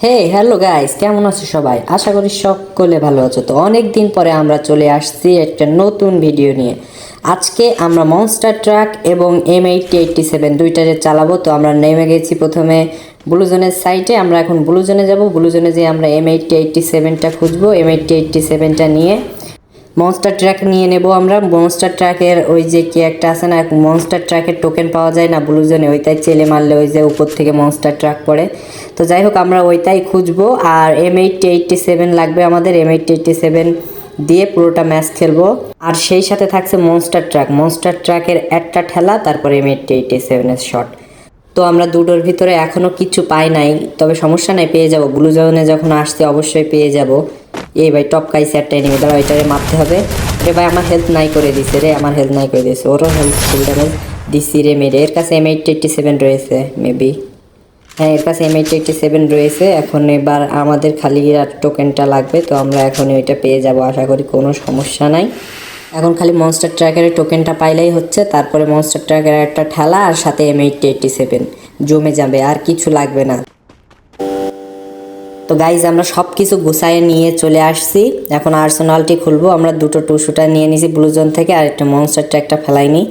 Hello guys, কেমন আছো সবাই? আশা করি সকলে ভালো আছো। তো অনেক দিন পরে আমরা চলে আসছি একটা নতুন ভিডিও নিয়ে। আজকে আমরা মনস্টার ট্রাক এবং M8087 দুইটারে চালাবো। তো আমরা নেমে গেছি প্রথমে ব্লুজনের সাইটে। আমরা এখন ব্লুজনে যাব। ব্লুজনে যেয়ে আমরা M8087টা খুঁজবো। M8087টা নিয়ে মনস্টার ট্রাক নিয়ে নেব। আমরা মনস্টার ট্রাকের ওই যে কি একটা আছে না, মনস্টার ট্রাকের টোকেন পাওয়া যায় না ব্লুজনে, ওইটাই চেলে মারলে ওই যে উপর থেকে মনস্টার ট্রাক পড়ে। তো যাই হোক, আমরা ওইটাই খুঁজবো। আর M8087 লাগবে আমাদের। M8087 দিয়ে পুরোটা ম্যাচ খেলবো। আর সেই সাথে থাকছে মনস্টার ট্রাকের একটা ঠেলা, তারপরে M8087 শট। তো আমরা দুটোর ভিতরে এখনও কিছু পাই নাই, তবে সমস্যা নাই, পেয়ে যাব। ব্লু জোনে যখন আসছে অবশ্যই পেয়ে যাব। এই ভাই টপকাইছে একটা এনিমি, দাঁড়া ওইটারে মারতে হবে। রে ভাই আমার হেলথ নাই করে দিছে রে, আমার হেলথ নাই করে দিছে। ওরও হেলথ ফুল ড্যামেজ দিছি রে মেরে। এর কাছে M8087 রয়েছে মেবি। হ্যাঁ, এর কাছে M8087 রয়েছে। এখন এবার আমাদের খালি আর টোকেনটা লাগবে। তো আমরা এখন ওইটা পেয়ে যাব আশা করি, কোনো সমস্যা নাই। এখন খালি মনস্টার ট্র্যাকের টোকেনটা পাইলেই হচ্ছে। তারপরে মনস্টার ট্র্যাকের একটা ঠেলা আর সাথে M8087 জমে যাবে, আর কিছু লাগবে না। তো গাইজ আমরা সব কিছু গুছাইয়ে নিয়ে চলে আসছি। এখন আর্সেনালটি খুলবো। আমরা দুটো টু শুটার নিয়ে নিয়েছি ব্লুজন থেকে, আর একটা মনস্টার ট্র্যাকটা ফেলাইনি।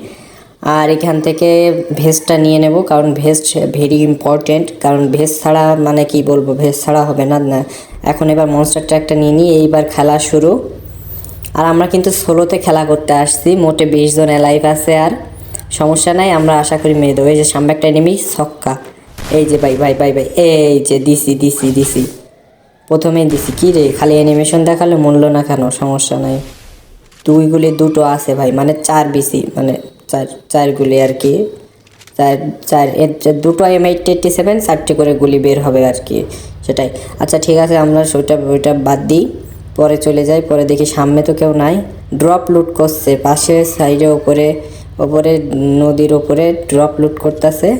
আর এখান থেকে ভেস্টটা নিয়ে নেব, কারণ ভেস্ট ভেরি ইম্পর্টেন্ট। কারণ ভেস্ট ছাড়া মানে কি বলবো, ভেস্ট ছাড়া হবে না। এখন এবার মনস্টার ট্র্যাকটা নিয়ে নিই, এইবার খেলা শুরু। আর আমরা কিন্তু সোলোতে খেলা করতে আসছি। মোটে 20 জন এলাইভ আছে, আর সমস্যা নাই, আমরা আশা করি মেরে দেবো। এই যে সামনে একটা এনিমি ছক্কা। এই যে ভাই ভাই ভাই ভাই, এই যে দিছি প্রথমেই দিছি। কী রে, খালি অ্যানিমেশন দেখালে মূল্য না কেন? সমস্যা নাই, দুই গুলি দুটো আছে ভাই, মানে 4 বিসি, মানে চার গুলি আর কি। চার চার এর দুটো M8087, 4টি করে গুলি বের হবে আর কি, সেটাই। আচ্ছা ঠিক আছে, আমরা ওইটা বাদ দিই, পরে চলে যাই। পরে দেখি সামনে তো কেউ নাই। ড্রপ লুট করছে পাশে সাইডে, ওপরে নদীর ওপরে ড্রপ লুট করতেছে।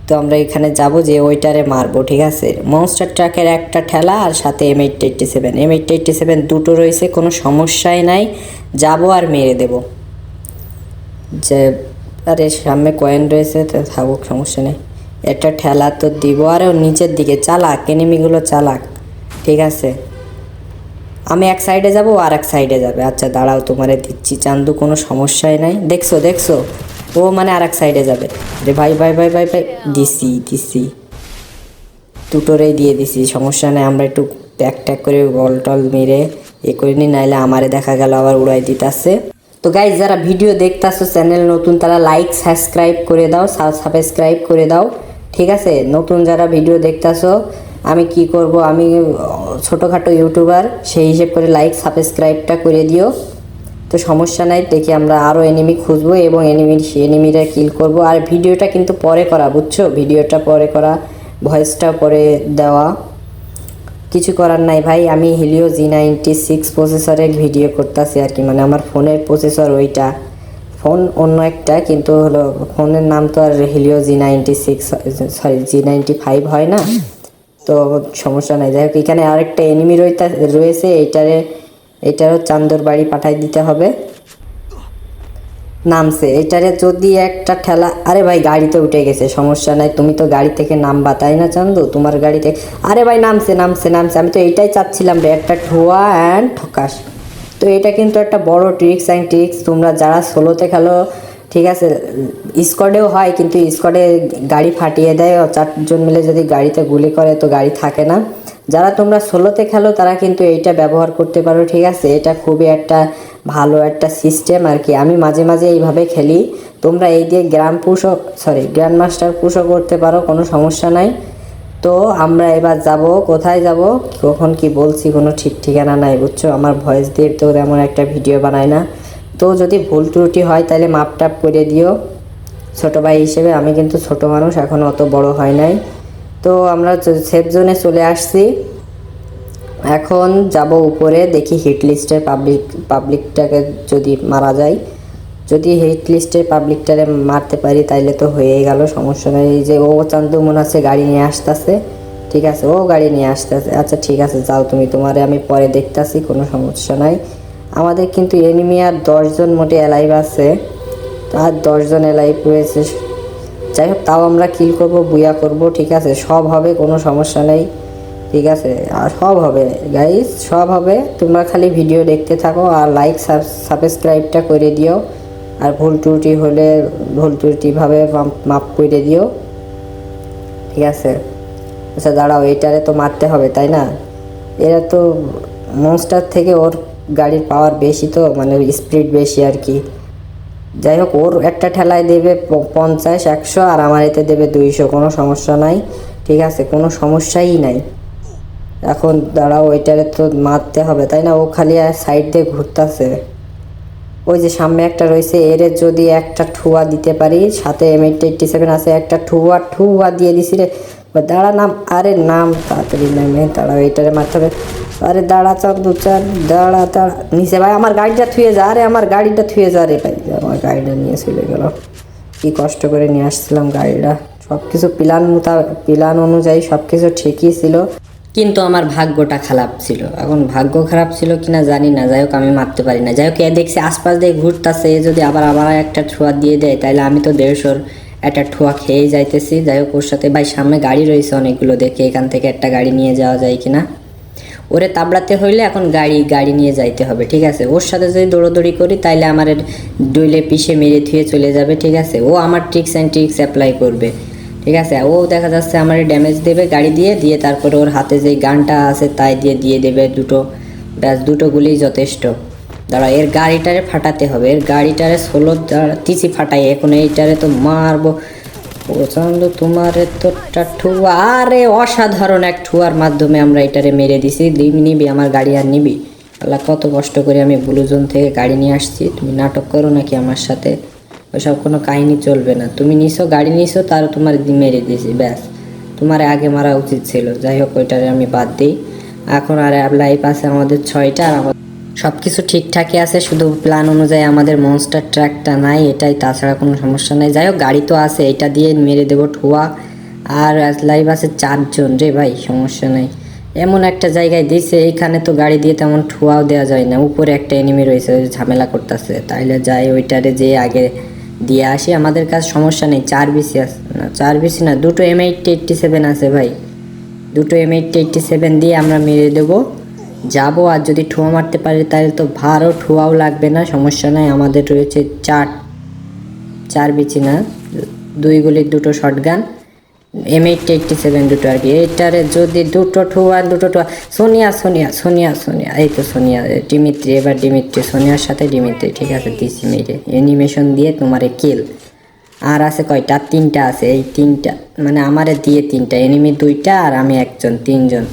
তো আমরা এখানে যাব, যে ওইটারে মারবো, ঠিক আছে। মনস্টার ট্রাকের একটা ঠেলা আর সাথে M8087 দুটো রয়েছে, কোনো সমস্যাই নাই। যাব আর মেরে দেব। যে আরে সামনে কয়েন রয়েছে, তো থাকুক, সমস্যা নেই। একটা ঠেলা তো দিব। আরে নিচের দিকে চালাক, এনিমিগুলো চালাক, ঠিক আছে। আমি এক সাইডে যাব, আর এক সাইডে যাবে। আচ্ছা দাঁড়াও, তোমারে দিচ্ছি চান্দু, কোনো সমস্যাই নাই। দেখছো ও মানে আর এক সাইডে যাবে। রে ভাই ভাই ভাই ভাই ভাই, দিছি দুটোরেই দিয়ে দিছি, সমস্যা নেই। আমরা একটু প্যাক ট্যাক করে বল টল মেরে এ করে নিই, নাইলে আমারে দেখা গেল আবার উড়াই দিতেছে। তো গাইজ, যারা ভিডিও দেখতেছো চ্যানেল নতুন, তারা লাইক সাবস্ক্রাইব করে দাও, ঠিক আছে। নতুন যারা ভিডিও দেখতেছো, আমি কি করব, আমি ছোটোখাটো ইউটিউবার, সেই হিসেব করে লাইক সাবস্ক্রাইবটা করে দিও। তো সমস্যা নাই, দেখি আমরা আরও এনিমি খুঁজবো এবং এনিমিরা কিল করব। আর ভিডিওটা কিন্তু পরে করা, বুঝছো, ভিডিওটা পরে করা, ভয়েসটা পরে দেওয়া, কিছু করার নাই ভাই। আমি হিলিও G96 প্রসেসরের ভিডিও করতেছি আর কি, মানে আমার ফোনের প্রসেসর ওইটা, ফোন অন্য একটা, কিন্তু হলো ফোনের নাম তো আর হিলিও G96, সরি G95 হয় না। তো সমস্যা নাই, যাই হোক। এখানে আরেকটা এনিমি রয়েছে, এইটারও চান্দর বাড়ি পাঠাই দিতে হবে। নামছে এইটারে যদি একটা ঠেলা, আরে ভাই গাড়িতে উঠে গেছে, সমস্যা নাই। তুমি তো গাড়ি থেকে নামবা তাই না চান্দু, তোমার গাড়িতে। আরে ভাই নামছে, আমি তো এইটাই চাচ্ছিলাম রে, একটা ঠোয়া অ্যান্ড ঠকাস। তো এটা কিন্তু একটা বড় ট্রিক্স অ্যান্ড ট্রিক্স। তোমরা যারা সোলোতে খেলো, ঠিক আছে, স্কোয়াডেও হয়, কিন্তু স্কোয়াডে গাড়ি ফাটিয়ে দেয়। 4 জন মিলে যদি গাড়িতে গুলি করে তো গাড়ি থাকে না। যারা তোমরা সোলোতে খেলো তারা কিন্তু এইটা ব্যবহার করতে পারো, ঠিক আছে। এটা খুবই একটা ভালো একটা সিস্টেম আর কি। আমি মাঝে মাঝে এইভাবে খেলি। তোমরা এই দিয়ে গ্র্যান্ড মাস্টার পুশও করতে পারো, কোনো সমস্যা নাই। তো আমরা এবার যাব, কোথায় যাব, কখন কি বলছি কোনো ঠিক ঠিকানা নাই, বুঝছো। আমার ভয়েস দিয়ে তো তেমন একটা ভিডিও বানাই না। তো যদি ভুল ত্রুটি হয় তাহলে মাপ টাপ করে দিও, ছোটো ভাই হিসেবে। আমি কিন্তু ছোট মানুষ, এখন অত বড় হয় নাই। তো আমরা সেফ জোনে চলে আসছি। এখন যাব উপরে, দেখি হিট লিস্টের পাবলিকটাকে যদি মারা যায়। যদি হিট লিস্টের পাবলিকটারে মারতে পারি তাইলে তো হয়ে গেল, সমস্যা নেই। এই যে ও চান্দু মনে হচ্ছে গাড়ি নিয়ে আসতেছে, ঠিক আছে, ও গাড়ি নিয়ে আসতেছে। আচ্ছা ঠিক আছে, যাও তুমি, তোমারে আমি পরে দেখতেছি, কোনো সমস্যা নাই। আমাদের কিন্তু এনিমি আর 10 জন মোটে অ্যালাইভ আছে, আর 10 জন অ্যালাইভ রয়েছে। যাই হোক, তাও আমরা কিল করবো, বুয়া করব, ঠিক আছে, সব হবে, কোনো সমস্যা নেই। ঠিক আছে, আর সব হবে গাইস, সব হবে। তোমরা খালি ভিডিও দেখতে থাকো আর লাইক সাবস্ক্রাইবটা করে দিও। আর ভুল ত্রুটি হলে ভুল ত্রুটিভাবে মাপ করে দিও, ঠিক আছে। আচ্ছা দাঁড়াও, এইটারে তো মারতে হবে তাই না? এরা তো মনস্টার থেকে ওর গাড়ির পাওয়ার বেশি, তো মানে স্পিড বেশি আর কি। যাই হোক, ওর একটা ঠেলায় দেবে 50-100 আর আমার এতে দেবে 200, কোনো সমস্যা নাই, ঠিক আছে, কোনো সমস্যাই নাই। এখন দাঁড়াও, ওইটারে তো মারতে হবে তাই না? ও খালি সাইড দিয়ে ঘুরতেছে। ওই যে সামনে একটা রয়েছে, এর যদি একটা ঠুয়া দিতে পারি, সাথে M87 আছে, একটা ঠুয়া দিয়ে দিছি রে। দাঁড়া নাম, আরে নাম তাড়াতাড়ি নামে, দাঁড়াও এটারে মারতে হবে। আরে দাঁড়া চান্দু চান, দাঁড়া নিচে ভাই, আমার গাড়িটা থুয়ে যা, আরে আমার গাড়িটা থুয়ে যা রে ভাই, আমার গাড়িটা নিয়ে চলে গেল। কি কষ্ট করে নিয়ে আসছিলাম গাড়িটা, সব কিছু প্ল্যান অনুযায়ী সব কিছু ঠিকই ছিল, কিন্তু আমার ভাগ্যটা খারাপ ছিল। এখন ভাগ্য খারাপ ছিল কিনা জানি না, যাই হোক আমি মারতে পারি না। যাই হোক, এ দেখছি আশপাশ দিয়ে ঘুরতেছে, এ যদি আবার একটা ঠোয়া দিয়ে দেয় তাহলে আমি তো 150 একটা ঠোয়া খেয়ে যাইতেছি। যাই হোক, ওর সাথে ভাই সামনে গাড়ি রয়েছে অনেকগুলো, দেখে এখান থেকে একটা গাড়ি নিয়ে যাওয়া যায় কিনা। ওরে তাবড়াতে হইলে এখন গাড়ি নিয়ে যাইতে হবে, ঠিক আছে। ওর সাথে যদি দৌড়োদৌড়ি করি তাইলে আমার ডইলে পিষে মেরে থুয়ে চলে যাবে, ঠিক আছে। ও আমার ট্রিক্স অ্যান্ড ট্রিক্স অ্যাপ্লাই করবে, ঠিক আছে। ও দেখা যাচ্ছে আমার ড্যামেজ দেবে গাড়ি দিয়ে তারপরে ওর হাতে যে গানটা আছে তাই দিয়ে দেবে দুটো, ব্যাস দুটো গুলি যথেষ্ট। দাঁড়া, এর গাড়িটারে ফাটাতে হবে, এর গাড়িটারে 16 তিসি ফাটাই, এখন এইটারে তো মারবো। প্রচন্ড তোমার তো ঠুয়া, আরে অসাধারণ এক ঠুয়ার মাধ্যমে আমরা এটারে মেরে দিছি। নিবি আমার গাড়ি আর নিবি? আল্লাহ, কত কষ্ট করে আমি ব্লু জোন থেকে গাড়ি নিয়ে আসছি, তুমি নাটক করো নাকি আমার সাথে? ওইসব কোনো কাহিনী চলবে না। তুমি নিছো গাড়ি নিছো, তার তোমার মেরে দিয়েছি, ব্যাস। তোমার আগে মারা উচিত ছিল। যাই হোক, ওইটারে আমি বাদ দিই। এখন আর লাইফ আছে আমাদের 6টা, আর আমাদের সব কিছু ঠিকঠাকই আছে, শুধু প্ল্যান অনুযায়ী আমাদের মনস্টার ট্র্যাকটা নাই, এটাই, তাছাড়া কোনো সমস্যা নেই। যাই হোক, গাড়ি তো আছে, এটা দিয়ে মেরে দেবো ঠুয়া। আর লাইভ আছে 4 জন রে ভাই, সমস্যা নেই। এমন একটা জায়গায় দিয়েছে, এইখানে তো গাড়ি দিয়ে তেমন ঠুয়াও দেওয়া যায় না। উপরে একটা এনিমি রয়েছে, ঝামেলা করতেছে, তাইলে যাই ওইটারে যে আগে দিয়ে আসি। আমাদের কাছে সমস্যা নেই, 4 বিসি আছে না, 4 বিসি না, দুটো M87 আছে ভাই, দুটো M87 দিয়ে আমরা মেরে দেবো, যাবো। আর যদি ঠুয়া মারতে পারি তাহলে তো ভারও, ঠুয়াও লাগবে না, সমস্যা নাই। আমাদের রয়েছে 4 বিচি না, 2 গুলির 2টো শটগান, M87 দুটো আর কি। এইটারে যদি দুটো ঠুয়া সোনিয়া, এই তো সোনিয়া, ডিমিত্রি, এবার ডিমিত্রি, সোনিয়ার সাথে ডিমিত্রি, ঠিক আছে, দিছি মেরে অ্যানিমেশন দিয়ে তোমারে কিল। আর আছে কয়টা? 3টা আছে, এই 3টা মানে আমারে দিয়ে 3টা, এনিমি 2টা আর আমি একজন, 3জন।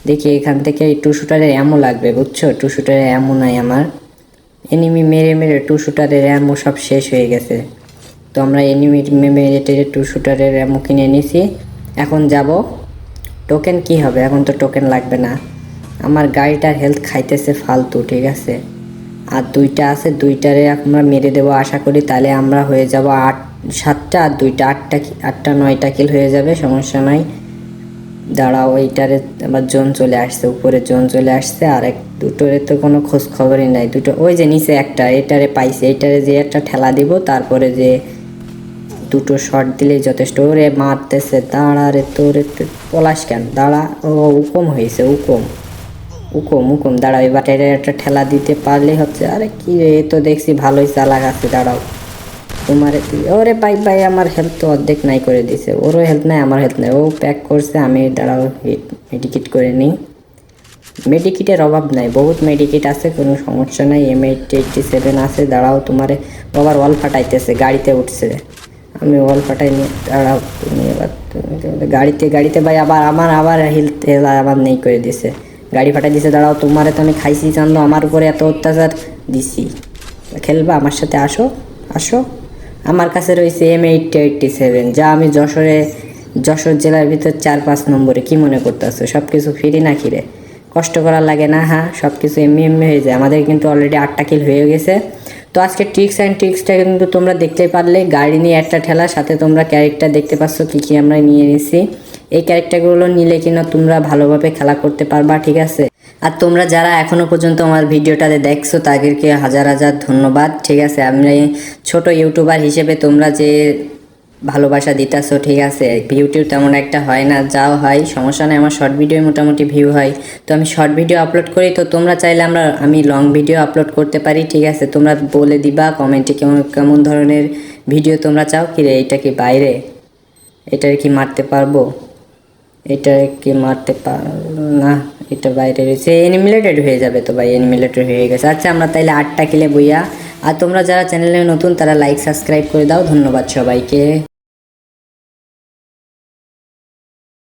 দেখি এখান থেকে এই 2 শুটারের অ্যামো লাগবে, বুঝছো? 2 শুটারের অ্যামো নাই আমার, এনিমি মেরে 2 শুটারের অ্যামো সব শেষ হয়ে গেছে। তো আমরা এনিমি মেরে 2 শুটারের অ্যামো কিনে নিছি। এখন যাব, টোকেন কি হবে? এখন তো টোকেন লাগবে না, আমার গাড়িটার হেলথ খাইতেছে ফালতু, ঠিক আছে। আর 2টা আছে, 2টারে আমরা মেরে দেবো আশা করি, তাহলে আমরা হয়ে যাব 7টা, আর 2টা 8টা 9টা কিল হয়ে যাবে, সমস্যা নাই। দাঁড়াও, এইটারে আবার জোন চলে আসছে, উপরে জোন চলে আসছে, আর দুটোরে তো কোনো খোঁজ খবরই নাই। দুটো ওই যে নিচে একটা, এটারে পাইছে, এইটারে যে একটা ঠেলা দিব, তারপরে যে 2টো শট দিলেই যথেষ্ট। ওরে মারতেছে, দাঁড়া রে, তোরে পলাশ কেন, দাঁড়া। ও উকম হয়েছে, উকম, দাঁড়াও, এবার একটা ঠেলা দিতে পারলেই হচ্ছে। আরে কি রে, এ তো দেখছি ভালোই চালাক আছে, দাঁড়াও তোমার। ওরে ভাই, আমার হেলথ তো অর্ধেক নাই করে দিছে, ওরও হেলথ নাই, আমার হেলথ নাই, ও প্যাক করছে, আমি দাঁড়াও মেডিকিট করে নিই। মেডিকিটের অভাব নাই, বহুত মেডিকিট আছে, কোনো সমস্যা নাই। M87 আছে, দাঁড়াও তোমারে আবার ওয়াল ফাটাইতেছে, গাড়িতে উঠছে, আমি ওয়াল ফাটাই নিয়ে, দাঁড়াও তুমি এবার, গাড়িতে ভাই আবার হেলথ আবার নেই করে দিছে, গাড়ি ফাটাই দিছে। দাঁড়াও, তোমারে তো আমি খাইছি জানলো, আমার উপরে এত অত্যাচার দিছি, খেলবা আমার সাথে? আসো। আমার কাছে রয়েছে M87, যা আমি যশোর জেলার ভিতর 4-5 নম্বরে। কি মনে করতেছো সব কিছু ফ্রি নাকি রে? কষ্ট করার লাগে না? হ্যাঁ, সব কিছু এমনি হয়ে যায়। আমাদের কিন্তু অলরেডি 8টা কিল হয়ে গেছে। তো আজকে ট্রিক্স অ্যান্ড ট্রিক্সটা কিন্তু তোমরা দেখতেই পারলে, গাড়ি নিয়ে একটা ঠেলা, সাথে তোমরা ক্যারেক্টার দেখতে পাচ্ছ কী আমরা নিয়ে নিছি। এই ক্যারেক্টারগুলো নিলে কিনা তোমরা ভালোভাবে খেলা করতে পারবা, ঠিক আছে। আর তোমরা যারা এখনো পর্যন্ত আমার ভিডিওটাতে দেখছো তাদেরকে হাজার ধন্যবাদ, ঠিক আছে। আমি ছোট ইউটিউবার হিসেবে তোমরা যে ভালোবাসা দিতেছো, ঠিক আছে। ভিউটিউ তেমন একটা হয় না, যাও হয় সমস্যা নেই, আমার শর্ট ভিডিও মোটামুটি ভিউ হয়। তো আমি শর্ট ভিডিও আপলোড করি, তো তোমরা চাইলে আমি লং ভিডিও আপলোড করতে পারি, ঠিক আছে। তোমরা বলে দিবা কমেন্টে কেমন কেমন ধরনের ভিডিও তোমরা চাও। কি রে, এটা কি বাইরে? এটার কি মারতে পারবো? এটা কি মারতে না, এটা বাইরে রয়েছে, এনিমিলেটেড হয়ে যাবে তো ভাই, এনিমিলেটেড হয়ে গেছে। আচ্ছা আমরা তাইলে 8টা কিলে বইয়া। আর তোমরা যারা চ্যানেলে নতুন তারা লাইক সাবস্ক্রাইব করে দাও। ধন্যবাদ সবাইকে।